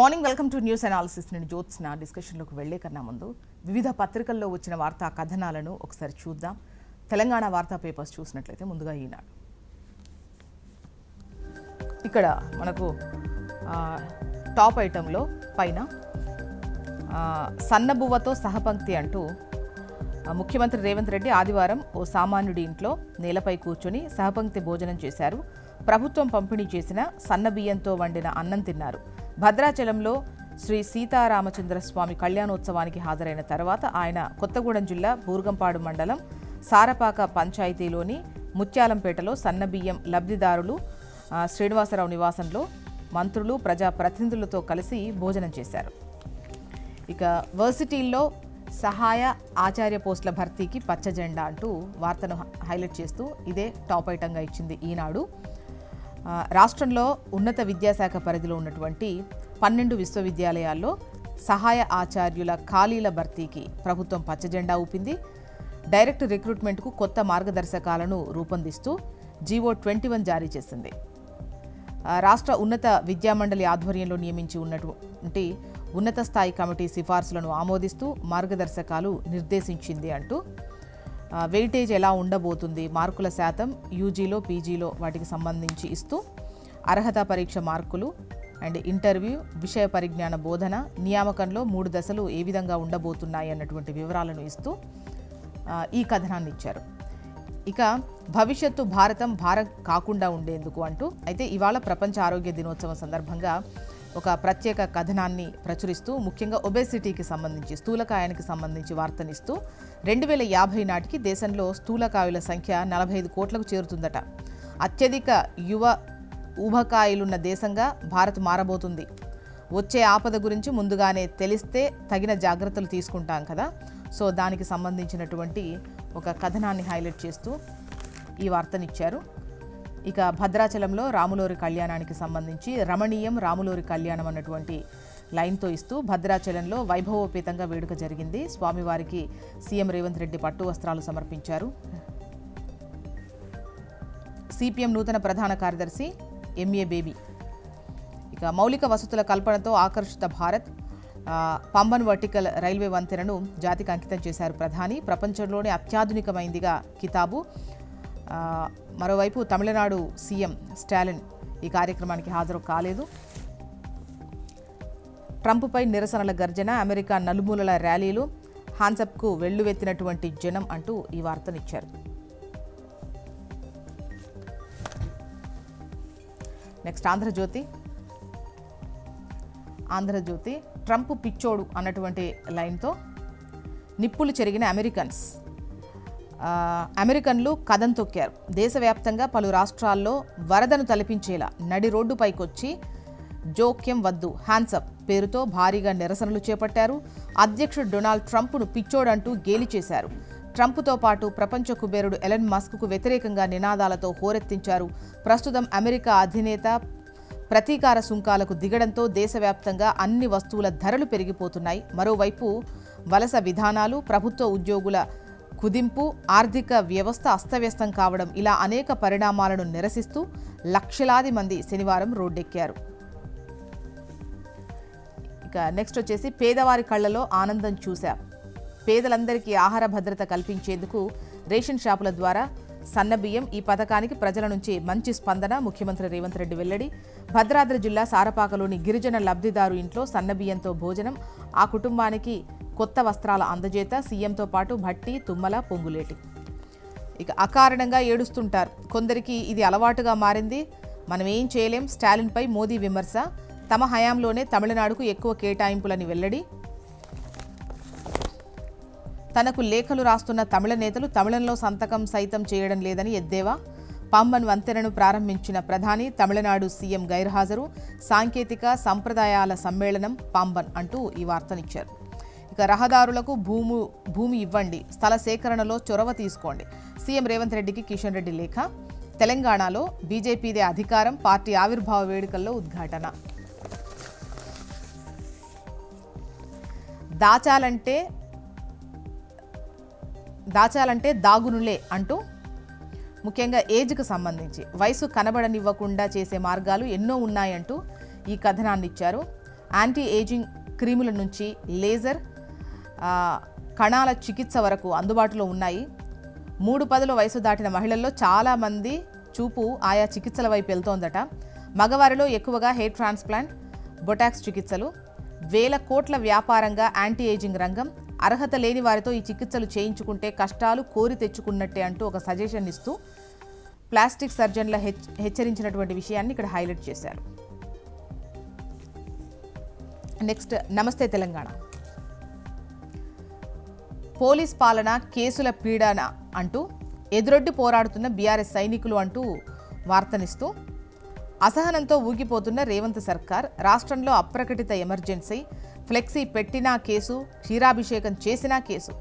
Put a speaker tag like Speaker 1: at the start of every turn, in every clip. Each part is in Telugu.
Speaker 1: Morning welcome to news analysis. నేను జ్యోత్స్న. డిస్కషన్లోకి వెళ్లే కన్నా ముందు వివిధ పత్రికల్లో వచ్చిన వార్తా కథనాలను ఒకసారి చూద్దాం. తెలంగాణ వార్తా పేపర్స్ చూసినట్లయితే ముందుగా ఈనాడు. ఇక్కడ మనకు టాప్ ఐటంలో పైన సన్నబువ్వతో సహపంక్తి అంటూ ముఖ్యమంత్రి రేవంత్ రెడ్డి ఆదివారం ఓ సామాన్యుడి ఇంట్లో నేలపై కూర్చొని సహపంక్తి భోజనం చేశారు. ప్రభుత్వం పంపిణీ చేసిన సన్నబియ్యంతో వండిన అన్నం తిన్నారు. భద్రాచలంలో శ్రీ సీతారామచంద్రస్వామి కళ్యాణోత్సవానికి హాజరైన తర్వాత ఆయన కొత్తగూడెం జిల్లా బూర్గంపాడు మండలం సారపాక పంచాయతీలోని ముత్యాలంపేటలో సన్నబియ్యం లబ్ధిదారులు శ్రీనివాసరావు నివాసంలో మంత్రులు ప్రజాప్రతినిధులతో కలిసి భోజనం చేశారు. ఇక వర్సిటీల్లో సహాయ ఆచార్య పోస్టుల భర్తీకి పచ్చ జెండా అంటూ వార్తను హైలైట్ చేస్తూ ఇదే టాప్ ఐటంగా ఇచ్చింది ఈనాడు. రాష్ట్రంలో ఉన్నత విద్యాశాఖ పరిధిలో ఉన్నటువంటి 12 విశ్వవిద్యాలయాల్లో సహాయ ఆచార్యుల ఖాళీల భర్తీకి ప్రభుత్వం పచ్చజెండా ఊపింది. డైరెక్ట్ రిక్రూట్మెంట్కు కొత్త మార్గదర్శకాలను రూపొందిస్తూ జీవో 21 జారీ చేసింది. రాష్ట్ర ఉన్నత విద్యామండలి ఆధ్వర్యంలో నియమించి ఉన్నటువంటి ఉన్నత స్థాయి కమిటీ సిఫార్సులను ఆమోదిస్తూ మార్గదర్శకాలు నిర్దేశించింది అంటూ వెయిటేజ్ ఎలా ఉండబోతుంది, మార్కుల శాతం యూజీలో పీజీలో వాటికి సంబంధించి ఇస్తూ అర్హత పరీక్ష మార్కులు అండ్ ఇంటర్వ్యూ, విషయ పరిజ్ఞాన బోధన, నియామకంలో 3 దశలు ఏ విధంగా ఉండబోతున్నాయి అన్నటువంటి వివరాలను ఇస్తూ ఈ కథనాన్ని ఇచ్చారు. ఇక భవిష్యత్తు భారతం భారం కాకుండా ఉండేందుకు అంటూ అయితే ఇవాళ ప్రపంచ ఆరోగ్య దినోత్సవం సందర్భంగా ఒక ప్రత్యేక కథనాన్ని ప్రచురిస్తూ ముఖ్యంగా ఒబేసిటీకి సంబంధించి స్థూలకాయానికి సంబంధించి వార్తనిస్తూ 2050 నాటికి దేశంలో స్థూలకాయుల సంఖ్య 45 కోట్లకు చేరుతుందట. అత్యధిక యువ ఊబకాయులున్న దేశంగా భారత్ మారబోతుంది. వచ్చే ఆపద గురించి ముందుగానే తెలిస్తే తగిన జాగ్రత్తలు తీసుకుంటాం కదా, సో దానికి సంబంధించినటువంటి ఒక కథనాన్ని హైలైట్ చేస్తూ ఈ వార్తనిచ్చారు. ఇక భద్రాచలంలో రాములోరి కళ్యాణానికి సంబంధించి రమణీయం రాములోరి కళ్యాణం అన్నటువంటి లైన్తో ఇస్తూ భద్రాచలంలో వైభవోపేతంగా వేడుక జరిగింది. స్వామివారికి సీఎం రేవంత్ రెడ్డి పట్టు వస్త్రాలు సమర్పించారు. సిపిఎం నూతన ప్రధాన కార్యదర్శి ఎంఏ బేబీ ఇక మౌలిక వసతుల కల్పనతో ఆకర్షిత భారత్ పంబన్ వర్టికల్ రైల్వే వంతెనను జాతికి అంకితం చేశారు ప్రధాని. ప్రపంచంలోనే అత్యాధునికమైందిగా కితాబు. మరోవైపు తమిళనాడు సీఎం స్టాలిన్ ఈ కార్యక్రమానికి హాజరు కాలేదు. ట్రంప్పై నిరసనల గర్జన, అమెరికా నలుమూలల ర్యాలీలు, హాన్సప్కు వెల్లువెత్తినటువంటి జనం అంటూ ఈ వార్తనిచ్చారు. నెక్స్ట్ ఆంధ్రజ్యోతి ట్రంప్ పిచ్చోడు అన్నటువంటి లైన్తో నిప్పులు చెరిగిన అమెరికన్లు కదం తొక్కారు. దేశవ్యాప్తంగా పలు రాష్ట్రాల్లో వరదను తలపించేలా నడి రోడ్డుపైకొచ్చి జోక్యం వద్దు హ్యాండ్సప్ పేరుతో భారీగా నిరసనలు చేపట్టారు. అధ్యక్షుడు డొనాల్డ్ ట్రంప్ను పిచ్చోడంటూ గేలి చేశారు. ట్రంప్తో పాటు ప్రపంచ కుబేరుడు ఎలన్ మస్క్కు వ్యతిరేకంగా నినాదాలతో హోరెత్తించారు. ప్రస్తుతం అమెరికా అధినేత ప్రతీకార సుంకాలకు దిగడంతో దేశవ్యాప్తంగా అన్ని వస్తువుల ధరలు పెరిగిపోతున్నాయి. మరోవైపు వలస విధానాలు, ప్రభుత్వ ఉద్యోగుల కుదింపు, ఆర్థిక వ్యవస్థ అస్తవ్యస్తం కావడం ఇలా అనేక పరిణామాలను నిరసిస్తూ లక్షలాది మంది శనివారం రోడ్డెక్కారు. ఇక నెక్స్ట్ వచ్చేసి పేదవారి కళ్లలో ఆనందం చూశాం. పేదలందరికీ ఆహార భద్రత కల్పించేందుకు రేషన్ షాపుల ద్వారా సన్నబియ్యం ఈ పథకానికి ప్రజల నుంచి మంచి స్పందన. ముఖ్యమంత్రి రేవంత్ రెడ్డి వెల్లడి. భద్రాద్రి జిల్లా సారపాకలోని గిరిజన లబ్ధిదారు ఇంట్లో సన్నబియ్యంతో భోజనం, ఆ కుటుంబానికి కొత్త వస్త్రాల అందజేత. సీఎంతో పాటు భట్టి, తుమ్మల, పొంగులేటి. ఇక అకారణంగా ఏడుస్తుంటారు కొందరికి, ఇది అలవాటుగా మారింది, మనం ఏం చేయలేం. స్టాలిన్పై మోదీ విమర్శ. తమ హయాంలోనే తమిళనాడుకు ఎక్కువ కేటాయింపులని వెల్లడి. తనకు లేఖలు రాస్తున్న తమిళ నేతలు తమిళంలో సంతకం సైతం చేయడం లేదని ఎద్దేవా. పంబన్ వంతెనను ప్రారంభించిన ప్రధాని, తమిళనాడు సీఎం గైర్హాజరు. సాంకేతిక సంప్రదాయాల సమ్మేళనం పంబన్ అంటూ ఈ వార్తనిచ్చారు. ఇక రహదారులకు భూమి ఇవ్వండి, స్థల సేకరణలో చొరవ తీసుకోండి. సీఎం రేవంత్ రెడ్డికి కిషన్ రెడ్డి లేఖ. తెలంగాణలో బీజేపీదే అధికారం, పార్టీ ఆవిర్భావ వేడుకల్లో ఉద్ఘాటన. దాచాలంటే దాగునులే అంటూ ముఖ్యంగా ఏజ్కు సంబంధించి వయసు కనబడనివ్వకుండా చేసే మార్గాలు ఎన్నో ఉన్నాయంటూ ఈ కథనాన్ని ఇచ్చారు. యాంటీ ఏజింగ్ క్రీముల నుంచి లేజర్ కణాల చికిత్స వరకు అందుబాటులో ఉన్నాయి. 3 వయసు దాటిన మహిళల్లో చాలామంది చూపు ఆయా చికిత్సల వైపు వెళ్తోందట. మగవారిలో ఎక్కువగా హెయిర్ ట్రాన్స్ప్లాంట్, బొటాక్స్ చికిత్సలు. వేల కోట్ల వ్యాపారంగా యాంటీ ఏజింగ్ రంగం. అర్హత లేని వారితో ఈ చికిత్సలు చేయించుకుంటే కష్టాలు కోరి తెచ్చుకున్నట్టే అంటూ ఒక సజెషన్ ఇస్తూ ప్లాస్టిక్ సర్జన్ల హెచ్చరించినటువంటి విషయాన్ని ఇక్కడ హైలైట్ చేశారు. నెక్స్ట్, నమస్తే తెలంగాణ. పోలీస్ పాలన, కేసుల పీడన అంటూ ఎదురొడ్డి పోరాడుతున్న బీఆర్ఎస్ సైనికులు అంటూ వార్తనిస్తూ అసహనంతో ఊగిపోతున్న రేవంత్ సర్కార్, రాష్ట్రంలో అప్రకటిత ఎమర్జెన్సీ, ఫ్లెక్సీ పెట్టినా కేసు, క్షీరాభిషేకం చేసినా కేసు,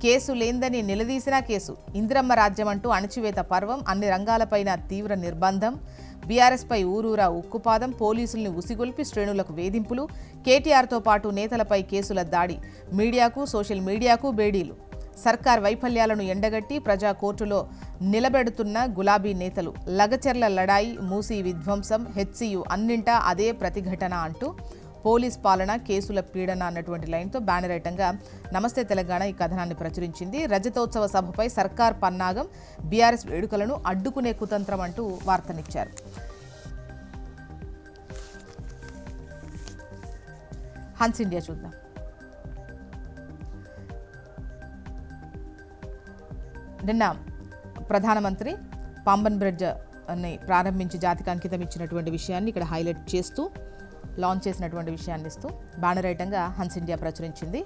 Speaker 1: కేసు లేందని నిలదీసినా కేసు, ఇందిరమ్మ రాజ్యం అంటూ అణచివేత పర్వం, అన్ని రంగాలపైన తీవ్ర నిర్బంధం, బీఆర్ఎస్పై ఊరూరా ఉక్కుపాదం, పోలీసుల్ని ఉసిగొల్పి శ్రేణులకు వేధింపులు, కేటీఆర్తో పాటు నేతలపై కేసుల దాడి, మీడియాకు సోషల్ మీడియాకు బేడీలు, సర్కార్ వైఫల్యాలను ఎండగట్టి ప్రజా కోర్టులో నిలబెడుతున్న గులాబీ నేతలు, లగచెర్ల లడాయి, మూసీ విధ్వంసం, హెచ్సియు అన్నింటా అదే ప్రతిఘటన అంటూ పోలీస్ పాలన, కేసుల పీడన అన్నటువంటి లైన్తో బ్యానర్ ఐటంగా నమస్తే తెలంగాణ ఈ కథనాన్ని ప్రచురించింది. రజతోత్సవ సభపై సర్కార్ పన్నాగం, బీఆర్ఎస్ వేడుకలను అడ్డుకునే కుతంత్రం అంటూ వార్తనిచ్చారు. హన్స్ ఇండియా చూద్దాం. నిన్న ప్రధానమంత్రి పాంబన్ బ్రిడ్జ్ అని ప్రారంభించి జాతికి అంకితం ఇచ్చినటువంటి విషయాన్ని ఇక్కడ హైలైట్ చేస్తూ లాంచ్ చేసినటువంటి విషయాన్ని ఇస్తూ బ్యానర్ ఐటంగా హన్స్ ఇండియా ప్రచురించింది.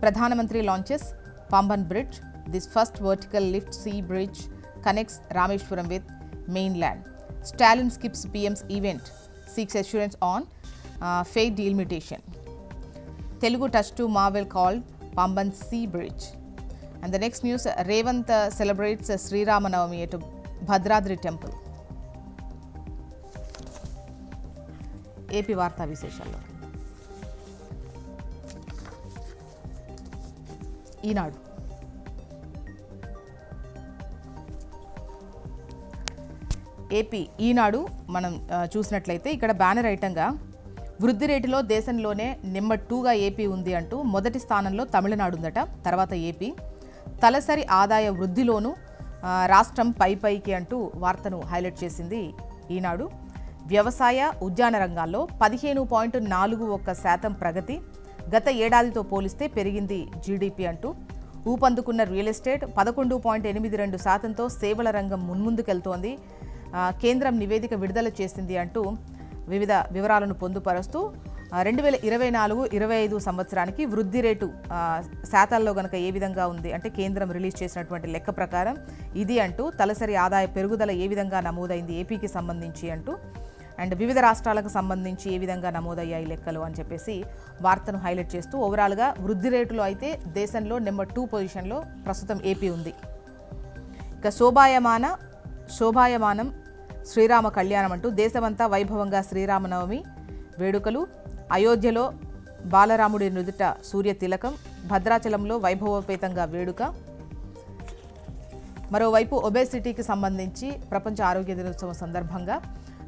Speaker 1: ప్రధానమంత్రి launches Pamban bridge, this first vertical lift sea bridge connects Rameswaram with mainland. Stalin skips PM's event, seeks assurance on fair delimitation. Telugu touch to marvel called Pamban Sea Bridge. And the next news, Revant celebrates Sri Ramanavami at Bhadradri Temple. AP వార్తా విశేషాల్లో ఈనాడు. ఏపీ ఈనాడు మనం చూసినట్లయితే ఇక్కడ బ్యానర్ ఐటంగా వృద్ధి రేటులో దేశంలోనే నెంబర్ 2గా ఏపీ ఉంది అంటూ మొదటి స్థానంలో తమిళనాడు ఉందట, తర్వాత ఏపీ. తలసరి ఆదాయ వృద్ధిలోనూ రాష్ట్రం పైకి అంటూ వార్తను హైలైట్ చేసింది ఈనాడు. వ్యవసాయ, ఉద్యాన రంగాల్లో 15.41% ప్రగతి, గత ఏడాదితో పోలిస్తే పెరిగింది జీడీపీ అంటూ. ఊపందుకున్న రియల్ ఎస్టేట్ 11.82%తో సేవల రంగం మున్ముందుకెళ్తోంది. కేంద్రం నివేదిక విడుదల చేసింది అంటూ వివిధ వివరాలను పొందుపరుస్తూ 2024-25 సంవత్సరానికి వృద్ధి రేటు శాతాల్లో గనక ఏ విధంగా ఉంది అంటే కేంద్రం రిలీజ్ చేసినటువంటి లెక్క ప్రకారం ఇది అంటూ, తలసరి ఆదాయ పెరుగుదల ఏ విధంగా నమోదైంది ఏపీకి సంబంధించి అంటూ, అండ్ వివిధ రాష్ట్రాలకు సంబంధించి ఏ విధంగా నమోదయ్యాయి లెక్కలు అని చెప్పేసి వార్తను హైలైట్ చేస్తూ ఓవరాల్గా వృద్ధి రేటులో అయితే దేశంలో నెంబర్ 2 పొజిషన్లో ప్రస్తుతం ఏపీ ఉంది. ఇక శోభాయమానం శ్రీరామ కళ్యాణం అంటూ దేశమంతా వైభవంగా శ్రీరామనవమి వేడుకలు. అయోధ్యలో బాలరాముడి నుదుట సూర్య తిలకం, భద్రాచలంలో వైభవోపేతంగా వేడుక. మరోవైపు ఒబేసిటీకి సంబంధించి ప్రపంచ ఆరోగ్య దినోత్సవం సందర్భంగా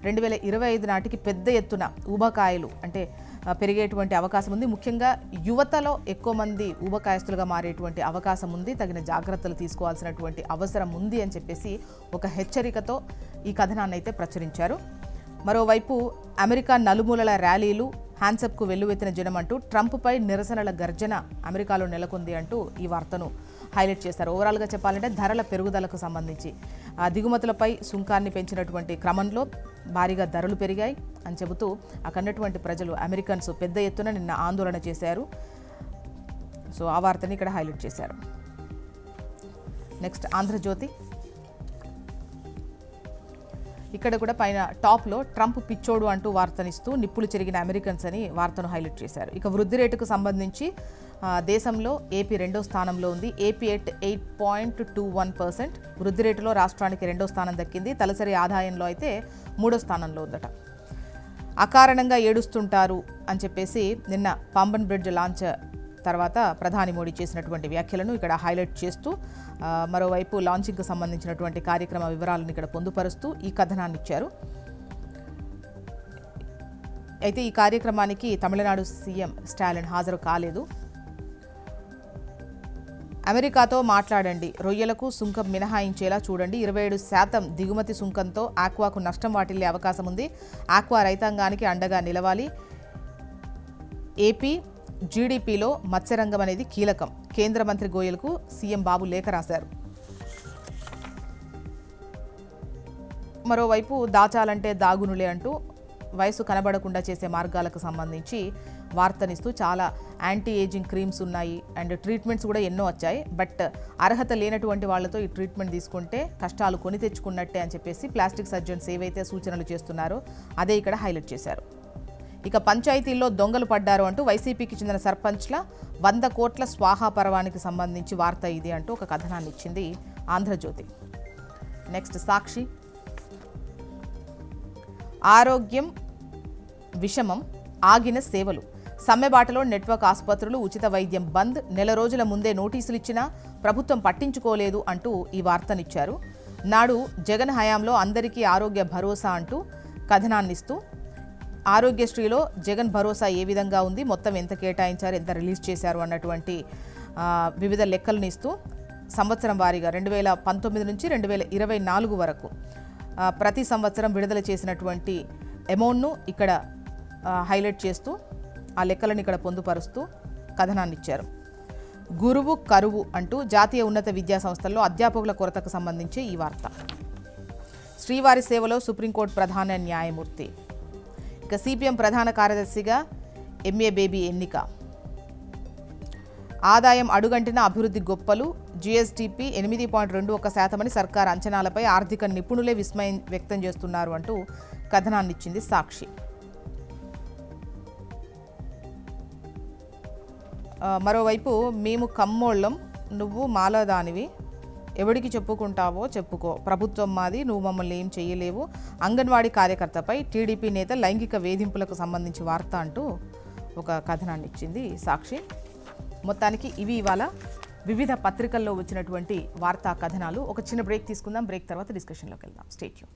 Speaker 1: 2025 నాటికి పెద్ద ఎత్తున ఊబకాయలు అంటే పెరిగేటువంటి అవకాశం ఉంది. ముఖ్యంగా యువతలో ఎక్కువ మంది ఊబకాయస్తులుగా మారేటువంటి అవకాశం ఉంది. తగిన జాగ్రత్తలు తీసుకోవాల్సినటువంటి అవసరం ఉంది అని చెప్పేసి ఒక హెచ్చరికతో ఈ కథనాన్ని అయితే ప్రచురించారు. మరోవైపు అమెరికా నలుమూలల ర్యాలీలు, హ్యాండ్సప్కు వెల్లువెత్తిన జనం అంటూ ట్రంప్పై నిరసనల గర్జన అమెరికాలో నెలకొంది అంటూ ఈ వార్తను హైలైట్ చేశారు. ఓవరాల్గా చెప్పాలంటే ధరల పెరుగుదలకు సంబంధించి దిగుమతులపై సుంకాన్ని పెంచినటువంటి క్రమంలో భారీగా ధరలు పెరిగాయి అని చెబుతూ అక్కడున్నటువంటి ప్రజలు అమెరికన్స్ పెద్ద ఎత్తున నిన్న ఆందోళన చేశారు. సో ఆ వార్తని ఇక్కడ హైలైట్ చేశారు. నెక్స్ట్ ఆంధ్రజ్యోతి. ఇక్కడ కూడా పైన టాప్లో ట్రంప్ పిచ్చోడు అంటూ వార్తనిస్తూ నిప్పులు చెరిగిన అమెరికన్స్ అని వార్తను హైలైట్ చేశారు. ఇక వృద్ధి రేటుకు సంబంధించి దేశంలో ఏపీ 2వ స్థానంలో ఉంది. AP at 8.21%. వృద్ధి రేటులో రాష్ట్రానికి 2వ స్థానం దక్కింది. తలసరి ఆదాయంలో అయితే 3వ స్థానంలో ఉందట. అకారణంగా ఏడుస్తుంటారు అని చెప్పేసి నిన్న పాంబన్ బ్రిడ్జ్ లాంచ్ తర్వాత ప్రధాని మోడీ చేసినటువంటి వ్యాఖ్యలను ఇక్కడ హైలైట్ చేస్తూ మరోవైపు లాంచింగ్కు సంబంధించినటువంటి కార్యక్రమ వివరాలను ఇక్కడ పొందుపరుస్తూ ఈ కథనాన్ని ఇచ్చారు. అయితే ఈ కార్యక్రమానికి తమిళనాడు సీఎం స్టాలిన్ హాజరు కాలేదు. అమెరికాతో మాట్లాడండి, రొయ్యలకు సుంకం మినహాయించేలా చూడండి, 27% దిగుమతి సుంకంతో ఆక్వాకు నష్టం వాటిల్లే అవకాశం ఉంది, ఆక్వా రైతాంగానికి అండగా నిలవాలి, ఏపీ జీడీపీలో మత్స్యరంగం అనేది కీలకం, కేంద్ర మంత్రి గోయల్కు సీఎం బాబు లేఖ రాశారు. మరోవైపు దాచాలంటే దాగునులే అంటూ వయసు కనబడకుండా చేసే మార్గాలకు సంబంధించి వార్తనిస్తూ చాలా యాంటీ ఏజింగ్ క్రీమ్స్ ఉన్నాయి అండ్ ట్రీట్మెంట్స్ కూడా ఎన్నో వచ్చాయి. బట్ అర్హత లేనటువంటి వాళ్ళతో ఈ ట్రీట్మెంట్ తీసుకుంటే కష్టాలు కొని తెచ్చుకున్నట్టే అని చెప్పేసి ప్లాస్టిక్ సర్జన్స్ ఏవైతే సూచనలు చేస్తున్నారో అదే ఇక్కడ హైలైట్ చేశారు. ఇక పంచాయతీల్లో దొంగలు పడ్డారు అంటూ వైసీపీకి చెందిన సర్పంచ్ల 100 కోట్ల స్వాహా పర్వానికి సంబంధించి వార్త ఇది అంటూ ఒక కథనాన్ని ఇచ్చింది ఆంధ్రజ్యోతి. నెక్స్ట్ సాక్షి. ఆరోగ్యం విషమం, ఆగిన సేవలు, సమ్మెబాటలో నెట్వర్క్ ఆసుపత్రులు, ఉచిత వైద్యం బంద్, నెల రోజుల ముందే నోటీసులు ఇచ్చినా ప్రభుత్వం పట్టించుకోలేదు అంటూ ఈ వార్తనిచ్చారు. నాడు జగన్ హయాంలో అందరికీ ఆరోగ్య భరోసా అంటూ కథనాన్నిస్తూ ఆరోగ్యశ్రీలో జగన్ భరోసా ఏ విధంగా ఉంది, మొత్తం ఎంత కేటాయించారు, ఎంత రిలీజ్ చేశారు అన్నటువంటి వివిధ లెక్కలను ఇస్తూ సంవత్సరం వారీగా 2019 నుంచి 2024 వరకు ప్రతి సంవత్సరం విడుదల చేసినటువంటి అమౌంట్ను ఇక్కడ హైలైట్ చేస్తూ ఆ లెక్కలను ఇక్కడ పొందుపరుస్తూ కథనాన్ని ఇచ్చారు. గురువు కరువు అంటూ జాతీయ ఉన్నత విద్యా సంస్థల్లో అధ్యాపకుల కొరతకు సంబంధించి ఈ వార్త. శ్రీవారి సేవలో సుప్రీంకోర్టు ప్రధాన న్యాయమూర్తి. ఇక సిపిఎం ప్రధాన కార్యదర్శిగా ఎంఏ బేబీ ఎన్నిక. ఆదాయం అడుగంటిన అభివృద్ధి గొప్పలు, జీఎస్టీపీ 8.21% అని సర్కార్ అంచనాలపై ఆర్థిక నిపుణులే విస్మయం వ్యక్తం చేస్తున్నారు అంటూ కథనాన్నిచ్చింది సాక్షి. మరోవైపు మేము కమ్మోళ్ళం, నువ్వు మాలదానివి, ఎవడికి చెప్పుకుంటావో చెప్పుకో, ప్రభుత్వం మాది, నువ్వు మమ్మల్ని ఏం చేయలేవు, అంగన్వాడీ కార్యకర్తపై టీడీపీ నేత లైంగిక వేధింపులకు సంబంధించి వార్త అంటూ ఒక కథనాన్ని ఇచ్చింది సాక్షి. మొత్తానికి ఇవి ఇవాళ వివిధ పత్రికల్లో వచ్చినటువంటి వార్తా కథనాలు. ఒక చిన్న బ్రేక్ తీసుకుందాం, బ్రేక్ తర్వాత డిస్కషన్లోకి వెళ్దాం. Stay tune.